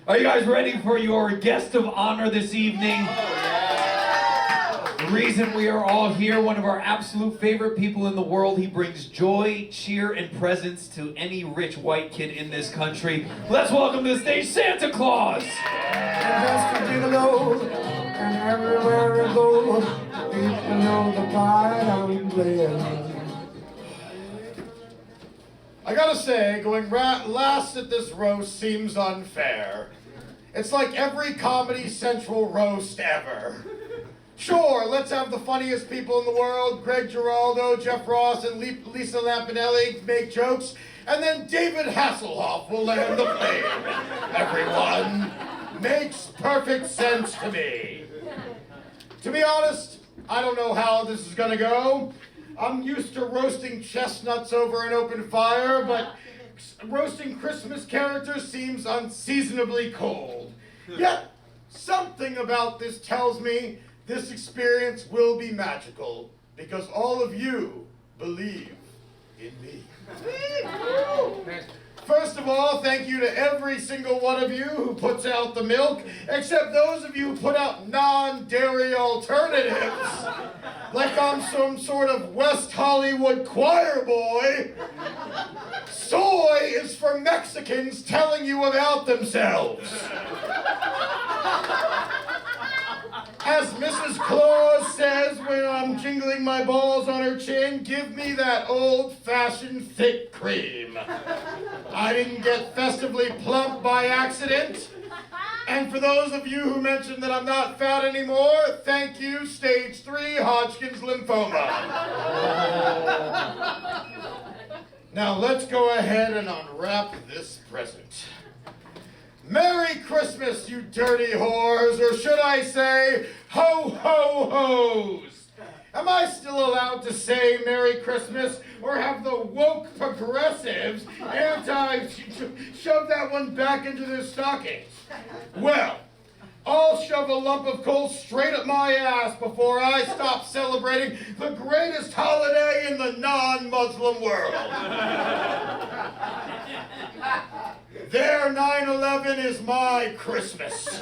Are you guys ready for your guest of honor this evening? The reason we are all here, one of our absolute favorite people in the world. He brings joy, cheer, and presents to any rich white kid in this country. Let's welcome to the stage Santa Claus! Just a gigolo, and everywhere I go, people know the part I'm playing. I gotta say, going last at this roast seems unfair. It's like every Comedy Central roast ever. Sure, let's have the funniest people in the world, Greg Giraldo, Jeff Ross, and Lisa Lampanelli make jokes, and then David Hasselhoff will land the plane. Everyone, makes perfect sense to me. To be honest, I don't know how this is gonna go. I'm used to roasting chestnuts over an open fire, but roasting Christmas characters seems unseasonably cold. Yet, something about this tells me this experience will be magical, because all of you believe in me. First of all, thank you to every single one of you who puts out the milk, except those of you who put out non-dairy alternatives. Like I'm some sort of West Hollywood choir boy. Soy is for Mexicans telling you about themselves. As Mrs. Claus says when I'm jingling my balls on her chin, give me that old-fashioned thick cream. I didn't get festively plump by accident. And for those of you who mentioned that I'm not fat anymore, thank you, stage 3 Hodgkin's lymphoma. Now let's go ahead and unwrap this present. Merry Christmas, you dirty whores, or should I say, ho-ho-hos. Am I still allowed to say Merry Christmas, or have the woke progressives shove that one back into their stockings? Well, I'll shove a lump of coal straight up my ass before I stop celebrating the greatest holiday in the non-Muslim world. Their 9/11 is my Christmas.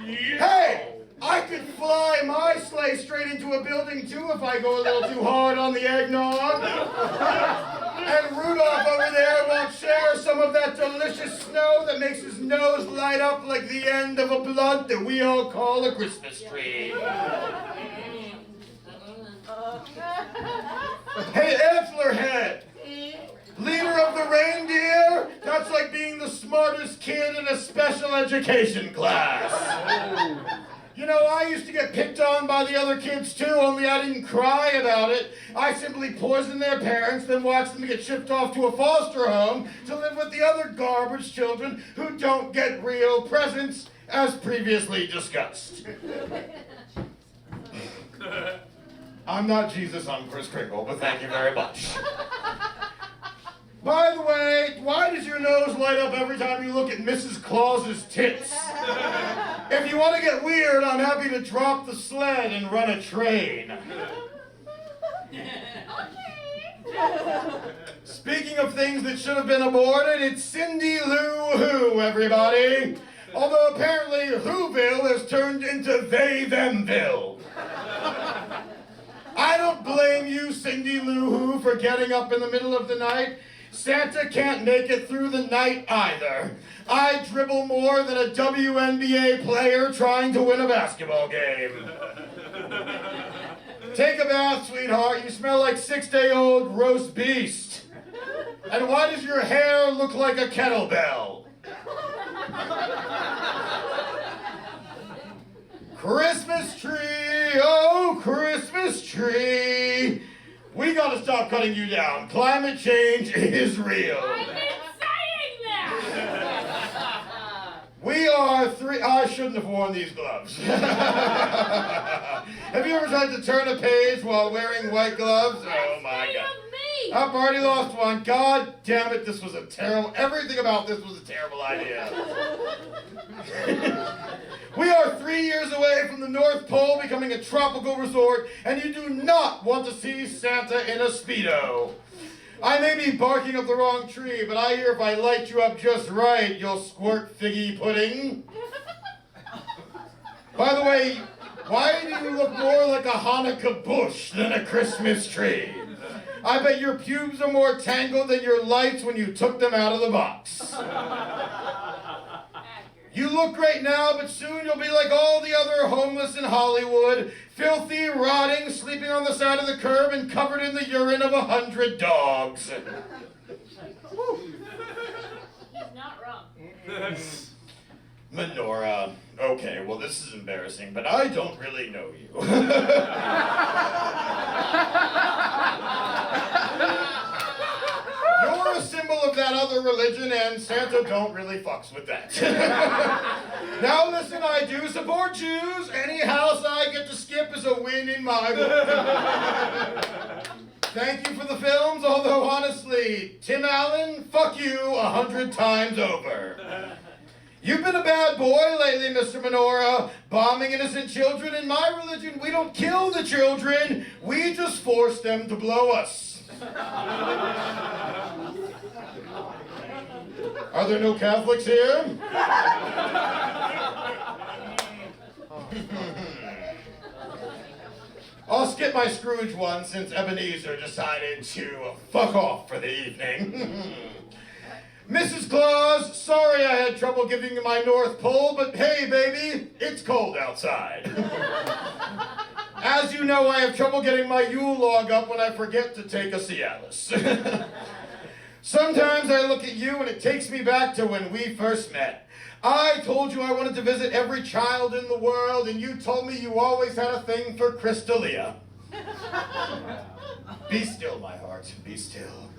Hey, I could fly my sleigh straight into a building too if I go a little too hard on the eggnog. And Rudolph over there won't share some of that delicious snow that makes his nose light up like the end of a blunt that we all call a Christmas tree. Hey, Antlerhead! Leader of the reindeer? That's like being the smartest kid in a special education class. You know, I used to get picked on by the other kids too, only I didn't cry about it. I simply poisoned their parents, then watched them get shipped off to a foster home to live with the other garbage children who don't get real presents, as previously discussed. I'm not Jesus, I'm Kris Kringle, but thank you very much. By the way, why does your nose light up every time you look at Mrs. Claus's tits? If you want to get weird, I'm happy to drop the sled and run a train. Speaking of things that should have been aborted, it's Cindy Lou Who, everybody. Although apparently Whoville has turned into They-Themville. I don't blame you, Cindy Lou Who, for getting up in the middle of the night. Santa can't make it through the night either. I dribble more than a WNBA player trying to win a basketball game. Take a bath, sweetheart. You smell like 6-day-old roast beast. And why does your hair look like a kettlebell? Christmas tree, oh Christmas tree. We gotta stop cutting you down. Climate change is real. I've been saying that! We are I shouldn't have worn these gloves. Have you ever tried to turn a page while wearing white gloves? Oh my God. I've already lost one. God damn it, this was a terrible, everything about this was a terrible idea. We are 3 years away from the North Pole becoming a tropical resort, and you do not want to see Santa in a Speedo. I may be barking up the wrong tree, but I hear if I light you up just right, you'll squirt figgy pudding. By the way, why do you look more like a Hanukkah bush than a Christmas tree? I bet your pubes are more tangled than your lights when you took them out of the box. You look great now, but soon you'll be like all the other homeless in Hollywood, filthy, rotting, sleeping on the side of the curb and covered in the urine of 100 dogs. He's not wrong. Menorah. Okay, well this is embarrassing, but I don't really know you. You're a symbol of that other religion, and Santa don't really fucks with that. Now listen, I do support Jews. Any house I get to skip is a win in my book. Thank you for the films, although honestly, Tim Allen, fuck you 100 times over. You've been a bad boy lately, Mr. Menorah, bombing innocent children. In my religion, we don't kill the children, we just force them to blow us. Are there no Catholics here? I'll skip my Scrooge one since Ebenezer decided to fuck off for the evening. Mrs. Claus, sorry I had trouble giving you my North Pole, but hey, baby, it's cold outside. As you know, I have trouble getting my Yule log up when I forget to take a Cialis. Sometimes I look at you and it takes me back to when we first met. I told you I wanted to visit every child in the world, and you told me you always had a thing for Crystalia. Be still, my heart, be still.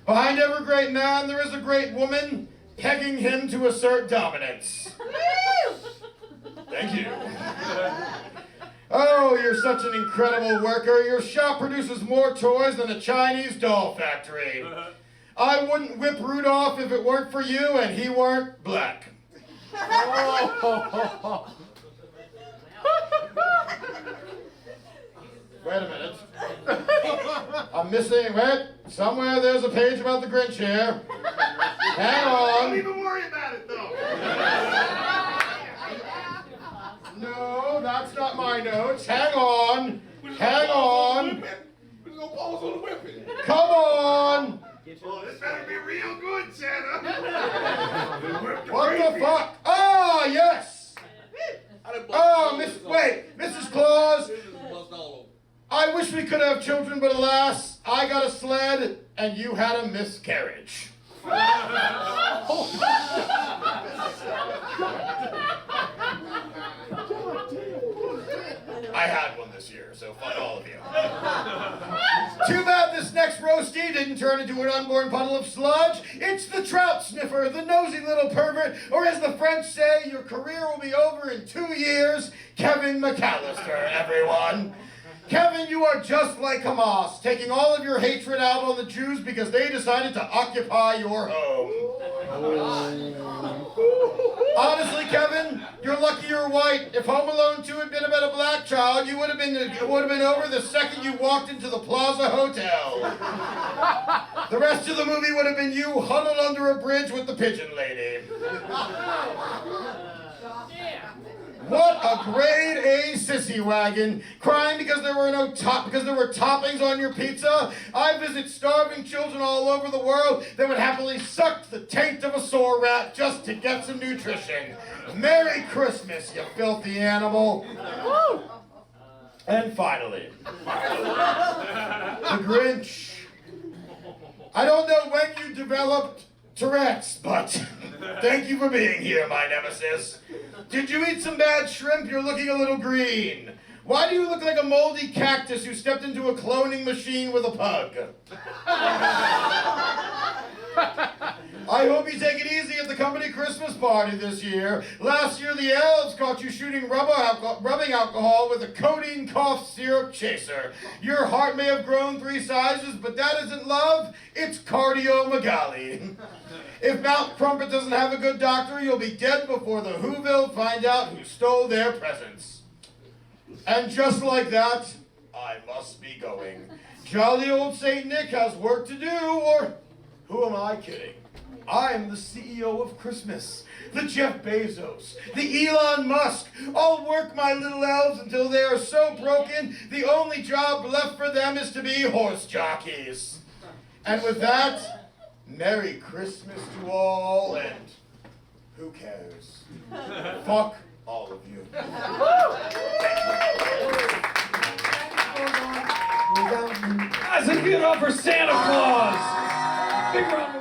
Behind every great man, there is a great woman, pegging him to assert dominance. Thank you. Oh, you're such an incredible worker. Your shop produces more toys than a Chinese doll factory. I wouldn't whip Rudolph if it weren't for you and he weren't black. Wait a minute. I'm missing, wait, somewhere there's a page about the Grinch here. Hang on. Don't even worry about it, though. No, that's not my notes. Hang on. Hang on. We're gonna pause on the whipping. Come on. Oh, this better be real good, Santa. What the fuck? Oh, yes. Oh, Mrs. Claus. I wish we could have children, but alas, I got a sled and you had a miscarriage. I had one this year, so fuck all of you. Too bad this next roastie didn't turn into an unborn puddle of sludge. It's the trout sniffer, the nosy little pervert, or as the French say, your career will be over in 2 years, Kevin McCallister, everyone. Kevin, you are just like Hamas, taking all of your hatred out on the Jews because they decided to occupy your home. Honestly, Kevin, you're lucky you're white. If Home Alone 2 had been about a black child, it would have been over the second you walked into the Plaza Hotel. The rest of the movie would have been you huddled under a bridge with the pigeon lady. What a grade A sissy wagon, crying because there were toppings on your pizza. I visit starving children all over the world that would happily suck the taint of a sore rat just to get some nutrition. Merry Christmas, you filthy animal. And finally, the Grinch. I don't know when you developed Tourette's, but thank you for being here, my nemesis. Did you eat some bad shrimp? You're looking a little green. Why do you look like a moldy cactus who stepped into a cloning machine with a pug? I hope you take it easy at the company Christmas party this year. Last year, the elves caught you shooting rubbing alcohol with a codeine cough syrup chaser. Your heart may have grown 3 sizes, but that isn't love, it's cardio-magali. If Mount Crumpet doesn't have a good doctor, you'll be dead before the Whoville find out who stole their presents. And just like that, I must be going. Jolly old Saint Nick has work to do, or who am I kidding? I'm the CEO of Christmas, the Jeff Bezos, the Elon Musk. I'll work my little elves until they are so broken, the only job left for them is to be horse jockeys. And with that, Merry Christmas to all, and who cares? Fuck all of you. Guys, let's give it up for Santa Claus. Big round of